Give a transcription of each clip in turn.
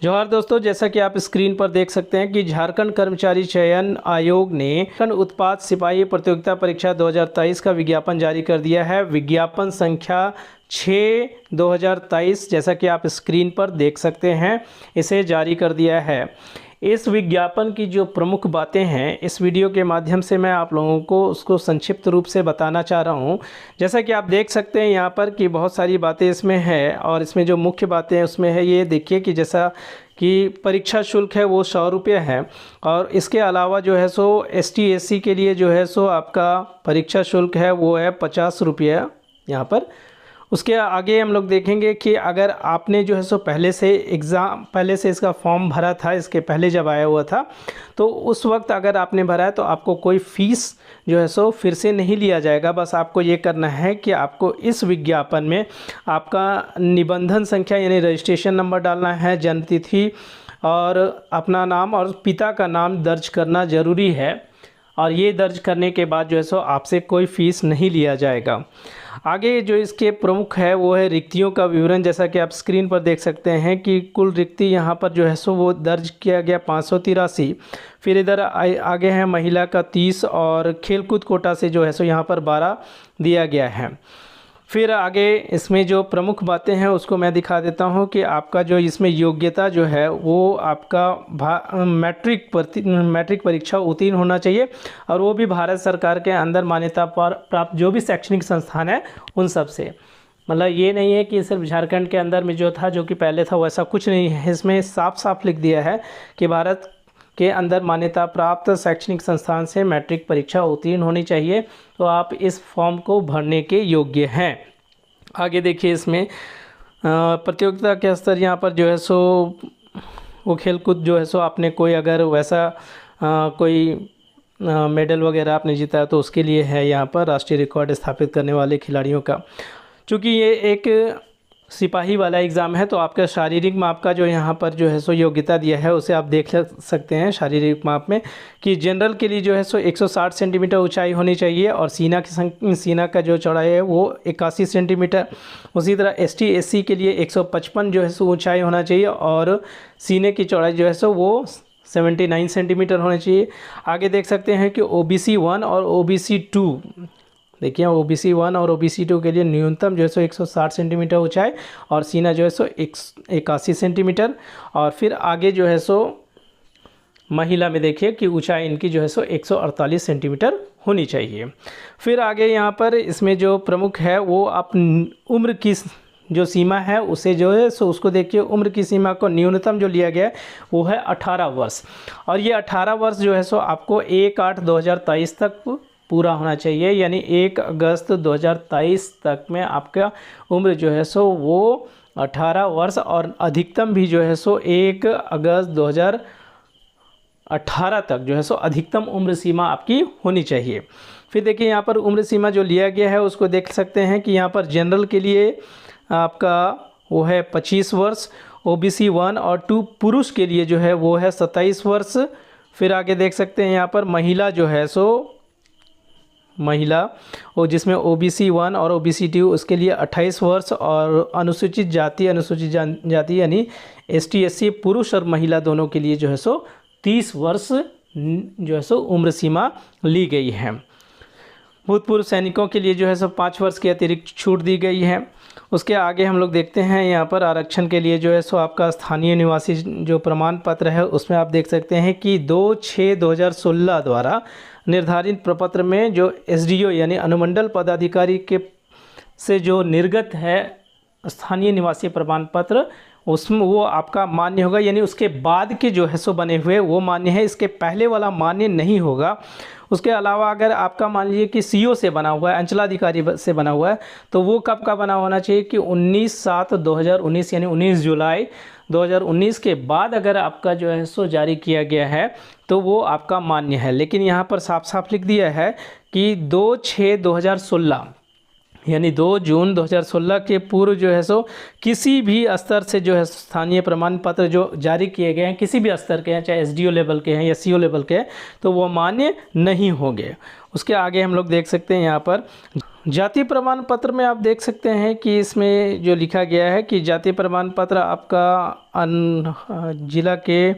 जोहार दोस्तों, जैसा कि आप स्क्रीन पर देख सकते हैं कि झारखंड कर्मचारी चयन आयोग ने उत्पाद सिपाही प्रतियोगिता परीक्षा 2023 का विज्ञापन जारी कर दिया है। विज्ञापन संख्या 6/2023 जैसा कि आप स्क्रीन पर देख सकते हैं, इसे जारी कर दिया है। इस विज्ञापन की जो प्रमुख बातें हैं, इस वीडियो के माध्यम से मैं आप लोगों को उसको संक्षिप्त रूप से बताना चाह रहा हूं। जैसा कि आप देख सकते हैं यहाँ पर कि बहुत सारी बातें इसमें है, और इसमें जो मुख्य बातें हैं उसमें है ये देखिए कि जैसा कि परीक्षा शुल्क है वो 100 रुपये है, और इसके अलावा जो है सो ST SC के लिए जो है सो आपका परीक्षा शुल्क है वो है 50 रुपये यहाँ पर। उसके आगे हम लोग देखेंगे कि अगर आपने जो है सो पहले से इसका फॉर्म भरा था, इसके पहले जब आया हुआ था, तो उस वक्त अगर आपने भरा है तो आपको कोई फ़ीस जो है सो फिर से नहीं लिया जाएगा। बस आपको ये करना है कि आपको इस विज्ञापन में आपका निबंधन संख्या यानी रजिस्ट्रेशन नंबर डालना है, जन्मतिथि और अपना नाम और पिता का नाम दर्ज करना ज़रूरी है, और ये दर्ज करने के बाद जो है सो आपसे कोई फ़ीस नहीं लिया जाएगा। आगे जो इसके प्रमुख है वो है रिक्तियों का विवरण। जैसा कि आप स्क्रीन पर देख सकते हैं कि कुल रिक्ति यहाँ पर जो है सो वो दर्ज किया गया 583। फिर इधर आगे है महिला का 30, और खेलकूद कोटा से जो है सो यहाँ पर 12 दिया गया है। फिर आगे इसमें जो प्रमुख बातें हैं उसको मैं दिखा देता हूं कि आपका जो इसमें योग्यता जो है वो आपका मैट्रिक परीक्षा उत्तीर्ण होना चाहिए, और वो भी भारत सरकार के अंदर मान्यता प्राप्त जो भी शैक्षणिक संस्थान है उन सब से। मतलब ये नहीं है कि सिर्फ झारखंड के अंदर में जो था, जो कि पहले था, वैसा कुछ नहीं है। इसमें साफ साफ लिख दिया है कि भारत के अंदर मान्यता प्राप्त शैक्षणिक संस्थान से मैट्रिक परीक्षा उत्तीर्ण होनी चाहिए, तो आप इस फॉर्म को भरने के योग्य हैं। आगे देखिए इसमें प्रतियोगिता के स्तर यहाँ पर जो है सो वो खेलकूद जो है सो आपने कोई अगर वैसा कोई मेडल वगैरह आपने जीता है तो उसके लिए है यहाँ पर राष्ट्रीय रिकॉर्ड स्थापित करने वाले खिलाड़ियों का। चूँकि ये एक सिपाही वाला एग्ज़ाम है तो आपका शारीरिक माप का जो यहाँ पर जो है सो योग्यता दिया है उसे आप देख सकते हैं शारीरिक माप में कि जनरल के लिए जो है सो 160 सेंटीमीटर ऊंचाई होनी चाहिए, और सीना का जो चौड़ाई है वो 81 सेंटीमीटर। उसी तरह ST SC के लिए 155 जो है सो ऊंचाई होना चाहिए, और सीने की चौड़ाई जो है सो वो 79 सेंटीमीटर होनी चाहिए। आगे देख सकते हैं कि OBC 1 और OBC 2, देखिए OBC 1 और OBC 2 के लिए न्यूनतम जो है सो 160 सेंटीमीटर ऊंचाई और सीना जो है सो 81 सेंटीमीटर। और फिर आगे जो है सो महिला में देखिए कि ऊंचाई इनकी जो है सो 148 सेंटीमीटर होनी चाहिए। फिर आगे यहाँ पर इसमें जो प्रमुख है वो आप उम्र की जो सीमा है उसे जो है सो उसको देखिए, उम्र की सीमा को न्यूनतम जो लिया गया है वो है 18 वर्ष, और ये 18 वर्ष जो है सो आपको 1/8/2023 तक पूरा होना चाहिए, यानी 1 अगस्त 2023 तक में आपका उम्र जो है सो वो 18 वर्ष, और अधिकतम भी जो है सो 1 अगस्त 2018 तक जो है सो अधिकतम उम्र सीमा आपकी होनी चाहिए। फिर देखिए यहाँ पर उम्र सीमा जो लिया गया है उसको देख सकते हैं कि यहाँ पर जनरल के लिए आपका वो है 25 वर्ष, OBC 1 और 2 पुरुष के लिए जो है वो है 27 वर्ष। फिर आगे देख सकते हैं यहाँ पर महिला जो है सो महिला और जिसमें OBC 1 और OBC 2 उसके लिए 28 वर्ष, और अनुसूचित जाति यानी ST SC पुरुष और महिला दोनों के लिए जो है सो 30 वर्ष जो है सो उम्र सीमा ली गई है। भूतपूर्व सैनिकों के लिए जो है सो 5 वर्ष की अतिरिक्त छूट दी गई है। उसके आगे हम लोग देखते हैं यहाँ पर आरक्षण के लिए जो है सो आपका स्थानीय निवासी जो प्रमाण पत्र है उसमें आप देख सकते हैं कि 2/6/2016 द्वारा निर्धारित प्रपत्र में जो SDO यानी अनुमंडल पदाधिकारी के से जो निर्गत है स्थानीय निवासी प्रमाण पत्र, उसमें वो आपका मान्य होगा, यानी उसके बाद के जो है सो बने हुए वो मान्य है, इसके पहले वाला मान्य नहीं होगा। उसके अलावा अगर आपका मान लीजिए कि CO से बना हुआ है, अंचलाधिकारी से बना हुआ है, तो वो कब का बना होना चाहिए कि 19/7/2019 यानी 19 जुलाई 2019 के बाद अगर आपका जो है सो जारी किया गया है तो वो आपका मान्य है। लेकिन यहाँ पर साफ साफ लिख दिया है कि 2/6/2016 यानी 2 जून 2016 के पूर्व जो है सो किसी भी स्तर से जो है स्थानीय प्रमाण पत्र जो जारी किए गए हैं, किसी भी स्तर के हैं, चाहे SDO लेवल के हैं या CO लेवल के हैं, तो वो मान्य नहीं होंगे। उसके आगे हम लोग देख सकते हैं यहाँ पर जाति प्रमाण पत्र में आप देख सकते हैं कि इसमें जो लिखा गया है कि जाति प्रमाण पत्र आपका जिला के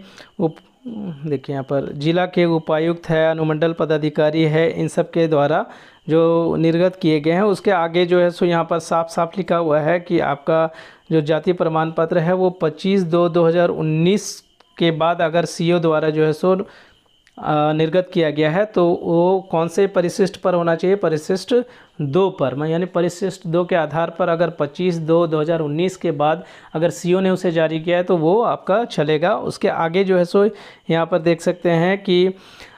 देखिए यहाँ पर जिला के उपायुक्त है, अनुमंडल पदाधिकारी है, इन सब के द्वारा जो निर्गत किए गए हैं। उसके आगे जो है सो यहाँ पर साफ साफ लिखा हुआ है कि आपका जो जाति प्रमाण पत्र है वो 25/2/2019 के बाद अगर सीओ द्वारा जो है सो निर्गत किया गया है तो वो कौन से परिशिष्ट पर होना चाहिए, परिशिष्ट 2 पर, यानी परिशिष्ट 2 के आधार पर अगर 25/2/2019 के बाद अगर सीओ ने उसे जारी किया है तो वो आपका चलेगा। उसके आगे जो है सो यहाँ पर देख सकते हैं कि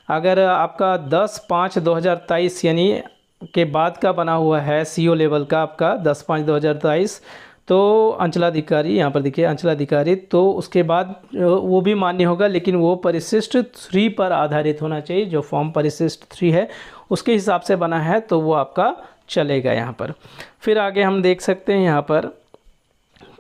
अगर आपका 10/5/2023 यानी के बाद का बना हुआ है सीओ लेवल का आपका 10/5/2023 तो अंचलाधिकारी, यहाँ पर देखिए अंचलाधिकारी, तो उसके बाद वो भी मान्य होगा, लेकिन वो परिशिष्ट 3 पर आधारित होना चाहिए। जो फॉर्म परिशिष्ट 3 है उसके हिसाब से बना है तो वो आपका चलेगा यहाँ पर। फिर आगे हम देख सकते हैं यहाँ पर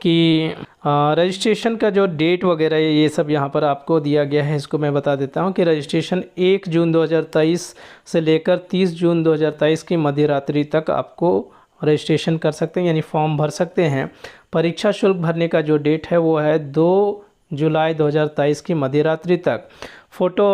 कि रजिस्ट्रेशन का जो डेट वगैरह ये सब यहाँ पर आपको दिया गया है। इसको मैं बता देता हूँ कि रजिस्ट्रेशन 1 जून 2023 से लेकर 30 जून 2023 की मध्य रात्रि तक आपको रजिस्ट्रेशन कर सकते हैं, यानी फॉर्म भर सकते हैं। परीक्षा शुल्क भरने का जो डेट है वो है 2 जुलाई 2023 की मध्य रात्रि तक। फ़ोटो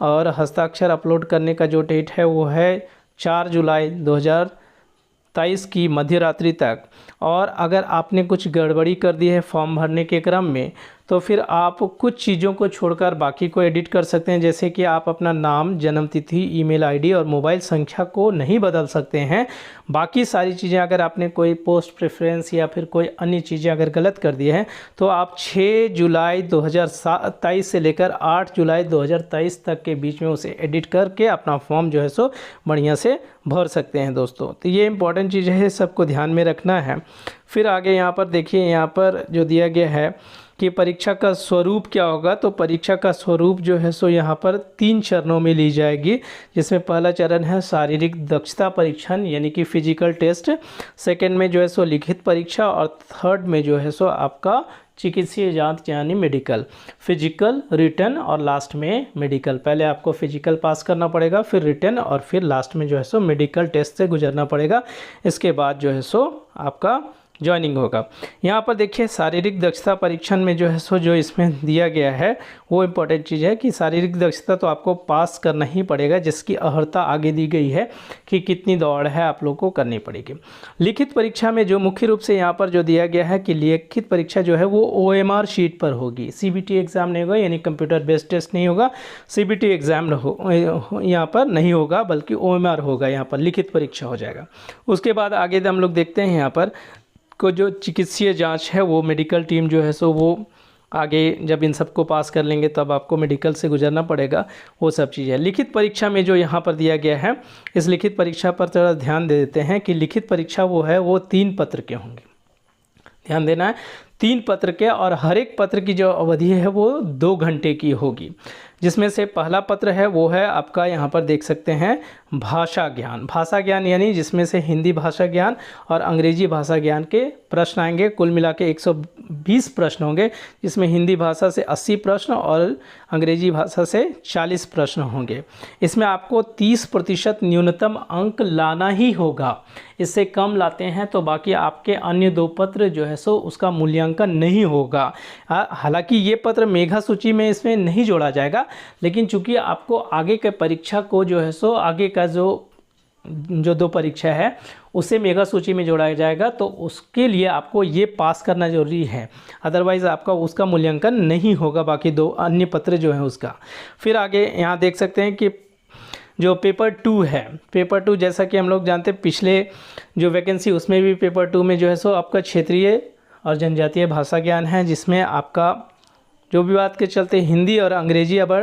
और हस्ताक्षर अपलोड करने का जो डेट है वो है 4 जुलाई 2023 की मध्य रात्रि तक। और अगर आपने कुछ गड़बड़ी कर दी है फॉर्म भरने के क्रम में तो फिर आप कुछ चीज़ों को छोड़कर बाकी को एडिट कर सकते हैं, जैसे कि आप अपना नाम, जन्मतिथि, ईमेल आईडी और मोबाइल संख्या को नहीं बदल सकते हैं। बाकी सारी चीज़ें अगर आपने कोई पोस्ट प्रेफरेंस या फिर कोई अन्य चीज़ें अगर गलत कर दी हैं तो आप 6 जुलाई 2023 से लेकर 8 जुलाई 2023 तक के बीच में उसे एडिट करके अपना फॉर्म जो है सो बढ़िया से भर सकते हैं दोस्तों। तो ये इंपॉर्टेंट चीज़ है, सबको ध्यान में रखना है। फिर आगे यहाँ पर देखिए, यहाँ पर जो दिया गया है कि परीक्षा का स्वरूप क्या होगा। तो परीक्षा का स्वरूप जो है सो यहाँ पर 3 चरणों में ली जाएगी, जिसमें पहला चरण है शारीरिक दक्षता परीक्षण यानी कि फिजिकल टेस्ट, सेकंड में जो है सो लिखित परीक्षा और थर्ड में जो है सो आपका चिकित्सीय जांच यानी मेडिकल, फिजिकल, रिटन और लास्ट में मेडिकल। पहले आपको फिजिकल पास करना पड़ेगा, फिर रिटन और फिर लास्ट में जो है सो मेडिकल टेस्ट से गुजरना पड़ेगा। इसके बाद जो है सो आपका ज्वाइनिंग होगा। यहाँ पर देखिए शारीरिक दक्षता परीक्षण में जो है सो जो इसमें दिया गया है वो इम्पोर्टेंट चीज़ है कि शारीरिक दक्षता तो आपको पास करना ही पड़ेगा, जिसकी अर्हता आगे दी गई है कि कितनी दौड़ है आप लोग को करनी पड़ेगी। लिखित परीक्षा में जो मुख्य रूप से यहाँ पर जो दिया गया है कि लिखित परीक्षा जो है वो OMR शीट पर होगी, CBT एग्ज़ाम नहीं होगा, यानी कंप्यूटर बेस्ड टेस्ट नहीं होगा, CBT एग्ज़ाम यहाँ पर नहीं होगा बल्कि OMR होगा, यहाँ पर लिखित परीक्षा हो जाएगा। उसके बाद आगे हम लोग देखते हैं यहाँ पर को जो चिकित्सीय जांच है वो मेडिकल टीम जो है सो वो आगे जब इन सबको पास कर लेंगे तब आपको मेडिकल से गुजरना पड़ेगा, वो सब चीज़ें। लिखित परीक्षा में जो यहाँ पर दिया गया है, इस लिखित परीक्षा पर थोड़ा ध्यान दे देते हैं कि लिखित परीक्षा वो है वो 3 पत्र के होंगे, ध्यान देना है, 3 पत्र के, और हर एक पत्र की जो अवधि है वो 2 घंटे की होगी। जिसमें से पहला पत्र है वो है आपका यहाँ पर देख सकते हैं भाषा ज्ञान। भाषा ज्ञान यानी जिसमें से हिंदी भाषा ज्ञान और अंग्रेजी भाषा ज्ञान के प्रश्न आएंगे। कुल मिला के 120 प्रश्न होंगे, जिसमें हिंदी भाषा से 80 प्रश्न और अंग्रेजी भाषा से 40 प्रश्न होंगे। इसमें आपको 30% न्यूनतम अंक लाना ही होगा, इससे कम लाते हैं तो बाकी आपके अन्य 2 पत्र जो है सो उसका मूल्यांकन नहीं होगा। हालांकि ये पत्र मेधा सूची में इसमें नहीं जोड़ा जाएगा, लेकिन चूंकि आपको आगे के परीक्षा को जो है सो आगे का जो 2 परीक्षा है उसे मेगा सूची में जोड़ा जाएगा, तो उसके लिए आपको ये पास करना जरूरी है, अदरवाइज़ आपका उसका मूल्यांकन नहीं होगा बाकी 2 अन्य पत्र जो है उसका। फिर आगे यहाँ देख सकते हैं कि जो पेपर 2 है, पेपर 2 जैसा कि हम लोग जानते हैं पिछले जो वैकेंसी उसमें भी पेपर 2 में जो है सो आपका क्षेत्रीय और जनजातीय भाषा ज्ञान है, जिसमें आपका जो भी बात के चलते हिंदी और अंग्रेजी अब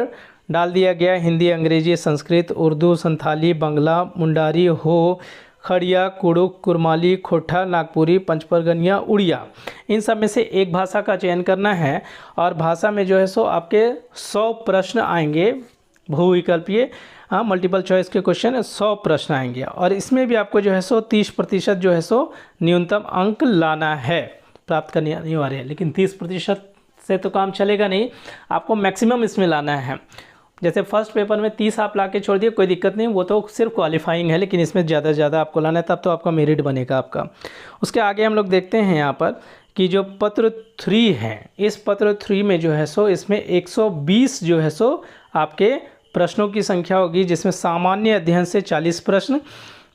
डाल दिया गया। हिंदी, अंग्रेजी, संस्कृत, उर्दू, संथाली, बंगला, मुंडारी, हो, खड़िया, कुड़ुक, कुरमाली, खोटा, नागपुरी, पंचपरगनिया, उड़िया, इन सब में से एक भाषा का चयन करना है। और भाषा में जो है सो आपके 100 प्रश्न आएंगे, बहुविकल्पीय मल्टीपल चॉइस के क्वेश्चन 100 प्रश्न आएंगे, और इसमें भी आपको जो है सो 30% जो है सो न्यूनतम अंक लाना है, प्राप्त करने अनिवार्य है। लेकिन 30% से तो काम चलेगा नहीं, आपको मैक्सिमम इसमें लाना है। जैसे फर्स्ट पेपर में 30 आप ला के छोड़ दिए, कोई दिक्कत नहीं, वो तो सिर्फ क्वालिफाइंग है, लेकिन इसमें ज़्यादा से ज़्यादा आपको लाना है, तब तो आपका मेरिट बनेगा आपका। उसके आगे हम लोग देखते हैं यहाँ पर कि जो पत्र 3 है, इस पत्र 3 में जो है सो इसमें 120 जो है सो आपके प्रश्नों की संख्या होगी, जिसमें सामान्य अध्ययन से 40 प्रश्न,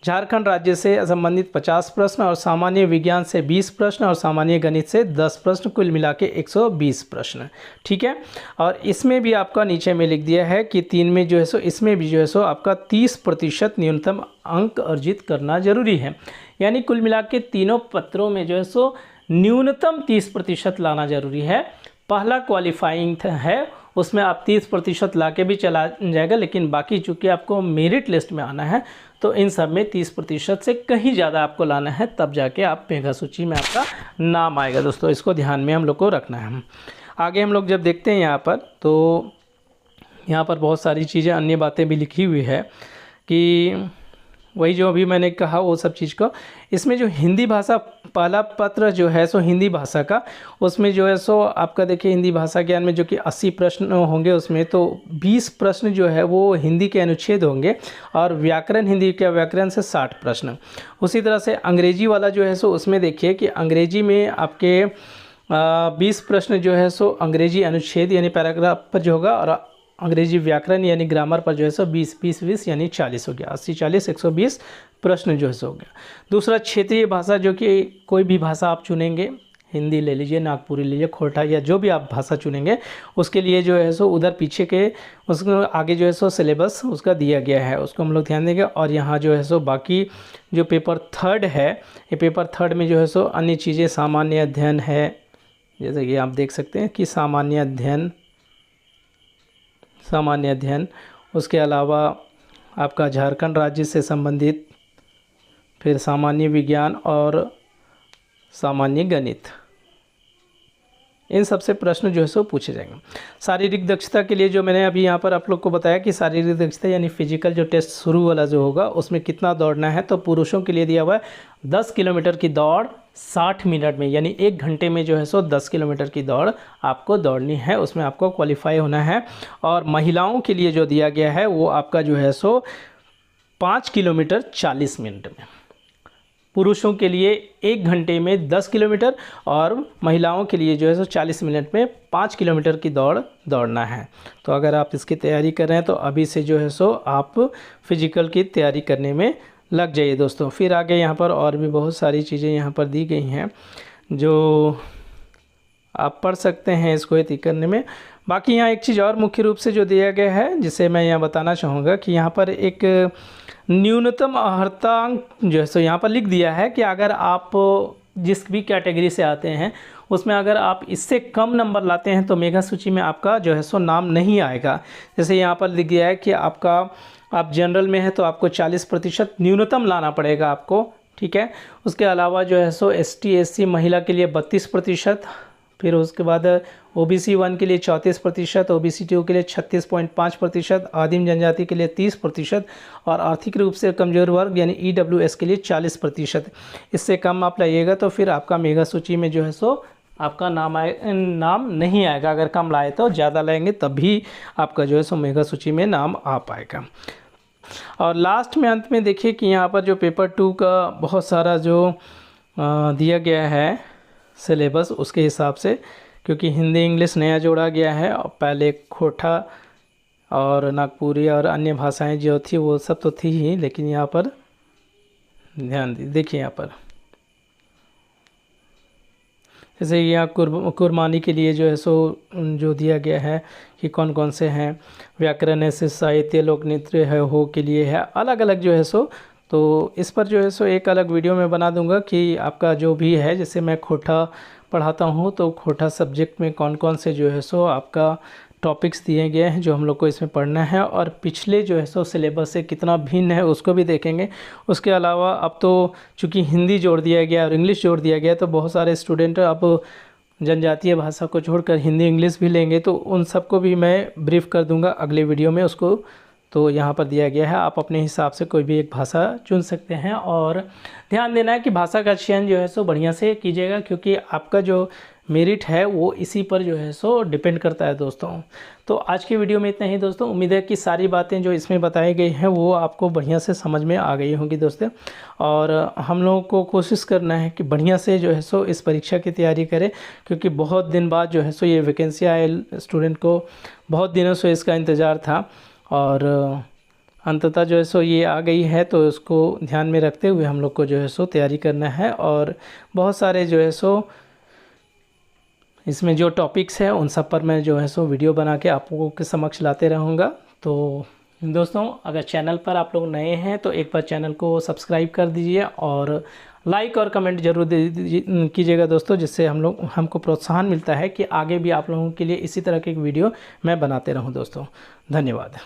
झारखंड राज्य से संबंधित 50 प्रश्न और सामान्य विज्ञान से 20 प्रश्न और सामान्य गणित से 10 प्रश्न, कुल मिला के 120 प्रश्न। ठीक है, और इसमें भी आपका नीचे में लिख दिया है कि 3 में जो है सो इसमें भी जो है सो आपका 30% न्यूनतम अंक अर्जित करना जरूरी है। यानी कुल मिला के तीनों पत्रों में जो है सो न्यूनतम 30% लाना जरूरी है। पहला क्वालिफाइंग है, उसमें आप 30% ला के भी चला जाएगा, लेकिन बाकी चूँकि आपको मेरिट लिस्ट में आना है तो इन सब में 30% से कहीं ज़्यादा आपको लाना है, तब जाके आप मेगा सूची में आपका नाम आएगा। दोस्तों इसको ध्यान में हम लोग को रखना है। आगे हम लोग जब देखते हैं यहाँ पर, तो यहाँ पर बहुत सारी चीज़ें अन्य बातें भी लिखी हुई है कि वही जो अभी मैंने कहा वो सब चीज़ को, इसमें जो हिंदी भाषा पहला पत्र जो है सो हिंदी भाषा का, उसमें जो है सो आपका देखिए हिंदी भाषा ज्ञान में जो कि 80 प्रश्न होंगे, उसमें तो 20 प्रश्न जो है वो हिंदी के अनुच्छेद होंगे और व्याकरण, हिंदी के व्याकरण से 60 प्रश्न। उसी तरह से अंग्रेजी वाला जो है सो उसमें देखिए कि अंग्रेजी में आपके 20 प्रश्न जो है सो अंग्रेजी अनुच्छेद यानी पैराग्राफ पर जो होगा, और अंग्रेजी व्याकरण यानी ग्रामर पर जो है सो 20 यानी 40 हो गया, 80 40 120 प्रश्न जो है सो हो गया। दूसरा क्षेत्रीय भाषा, जो कि कोई भी भाषा आप चुनेंगे, हिंदी ले लीजिए, नागपुरी लीजिए, खोरठा या जो भी आप भाषा चुनेंगे, उसके लिए जो है सो उधर पीछे के उसको आगे जो है सो सिलेबस उसका दिया गया है, उसको हम लोग ध्यान देंगे। और यहाँ जो है सो बाकी जो पेपर 3 है, ये पेपर 3 में जो है सो अन्य चीज़ें सामान्य अध्ययन है, जैसे कि आप देख सकते हैं कि सामान्य अध्ययन, उसके अलावा आपका झारखंड राज्य से संबंधित, फिर सामान्य विज्ञान और सामान्य गणित, इन सब से प्रश्न जो है सो पूछे जाएंगे। शारीरिक दक्षता के लिए जो मैंने अभी यहाँ पर आप लोग को बताया कि शारीरिक दक्षता यानी फिजिकल जो टेस्ट शुरू वाला जो होगा, उसमें कितना दौड़ना है, तो पुरुषों के लिए दिया हुआ है 10 किलोमीटर की दौड़ 60 मिनट में, यानी 1 घंटे में जो है सो 10 किलोमीटर की दौड़ आपको दौड़नी है, उसमें आपको क्वालिफाई होना है। और महिलाओं के लिए जो दिया गया है वो आपका जो है सो 5 किलोमीटर 40 मिनट में, पुरुषों के लिए 1 घंटे में 10 किलोमीटर और महिलाओं के लिए जो है सो 40 मिनट में 5 किलोमीटर की दौड़ दौड़ना है। तो अगर आप इसकी तैयारी कर रहे हैं तो अभी से जो है सो आप फिजिकल की तैयारी करने में लग जाइए दोस्तों। फिर आगे यहाँ पर और भी बहुत सारी चीज़ें यहाँ पर दी गई हैं जो आप पढ़ सकते हैं इसको यदि करने में। बाकी यहाँ एक चीज़ और मुख्य रूप से जो दिया गया है, जिसे मैं यहाँ बताना चाहूँगा कि यहाँ पर एक न्यूनतम अर्हतांक जो है सो यहाँ पर लिख दिया है कि अगर आप जिस भी कैटेगरी से आते हैं उसमें अगर आप इससे कम नंबर लाते हैं तो मेगा सूची में आपका जो है सो नाम नहीं आएगा। जैसे यहाँ पर लिख दिया है कि आप जनरल में है तो आपको 40% न्यूनतम लाना पड़ेगा आपको, ठीक है। उसके अलावा जो है सो ST SC महिला के लिए 32%, फिर उसके बाद OBC 1 के लिए 34%, OBC 2 के लिए 36.5%, आदिम जनजाति के लिए 30% और आर्थिक रूप से कमज़ोर वर्ग यानी EWS के लिए 40%। इससे कम आप लाइएगा तो फिर आपका मेगा सूची में जो है सो आपका नाम नहीं आएगा। अगर कम लाए तो, ज़्यादा लाएंगे तब भी आपका जो है सो मेगा सूची में नाम आ पाएगा। और लास्ट में अंत में देखिए कि यहाँ पर जो पेपर 2 का बहुत सारा जो दिया गया है सिलेबस, उसके हिसाब से, क्योंकि हिंदी इंग्लिश नया जोड़ा गया है और पहले खोरठा और नागपुरी और अन्य भाषाएं जो थी वो सब तो थी ही, लेकिन यहाँ पर ध्यान देखिए यहाँ पर जैसे यहाँ कुरबानी के लिए जो है सो जो दिया गया है कि कौन कौन से हैं, व्याकरण है, साहित्य, लोक नृत्य है, हो के लिए है, अलग अलग जो है सो। तो इस पर जो है सो एक अलग वीडियो में बना दूंगा कि आपका जो भी है, जैसे मैं खोरठा पढ़ाता हूँ तो खोरठा सब्जेक्ट में कौन कौन से जो है सो आपका टॉपिक्स दिए गए हैं जो हम लोग को इसमें पढ़ना है, और पिछले जो है सो सिलेबस से कितना भिन्न है उसको भी देखेंगे। उसके अलावा अब तो चूँकि हिंदी जोड़ दिया गया और इंग्लिश जोड़ दिया गया तो बहुत सारे स्टूडेंट अब जनजातीय भाषा को छोड़कर हिंदी इंग्लिश भी लेंगे, तो उन सबको भी मैं ब्रीफ कर दूंगा अगले वीडियो में उसको। तो यहाँ पर दिया गया है, आप अपने हिसाब से कोई भी एक भाषा चुन सकते हैं और ध्यान देना है कि भाषा का चयन जो है सो बढ़िया से कीजिएगा, क्योंकि आपका जो मेरिट है वो इसी पर जो है सो डिपेंड करता है दोस्तों। तो आज की वीडियो में इतना ही दोस्तों। उम्मीद है कि सारी बातें जो इसमें बताई गई हैं वो आपको बढ़िया से समझ में आ गई होंगी दोस्तों। और हम लोगों को कोशिश करना है कि बढ़िया से जो है सो इस परीक्षा की तैयारी करें, क्योंकि बहुत दिन बाद जो है सो ये वैकेंसी आए, स्टूडेंट को बहुत दिनों से इसका इंतज़ार था और अंततः जो है सो ये आ गई है। तो उसको ध्यान में रखते हुए हम लोग को जो है सो तैयारी करना है और बहुत सारे जो है सो इसमें जो टॉपिक्स हैं उन सब पर मैं जो है सो वीडियो बना के आप लोगों के समक्ष लाते रहूँगा। तो दोस्तों, अगर चैनल पर आप लोग नए हैं तो एक बार चैनल को सब्सक्राइब कर दीजिए और लाइक और कमेंट जरूर दे कीजिएगा दोस्तों, जिससे हमको प्रोत्साहन मिलता है कि आगे भी आप लोगों के लिए इसी तरह की वीडियो मैं बनाते रहूँ दोस्तों। धन्यवाद।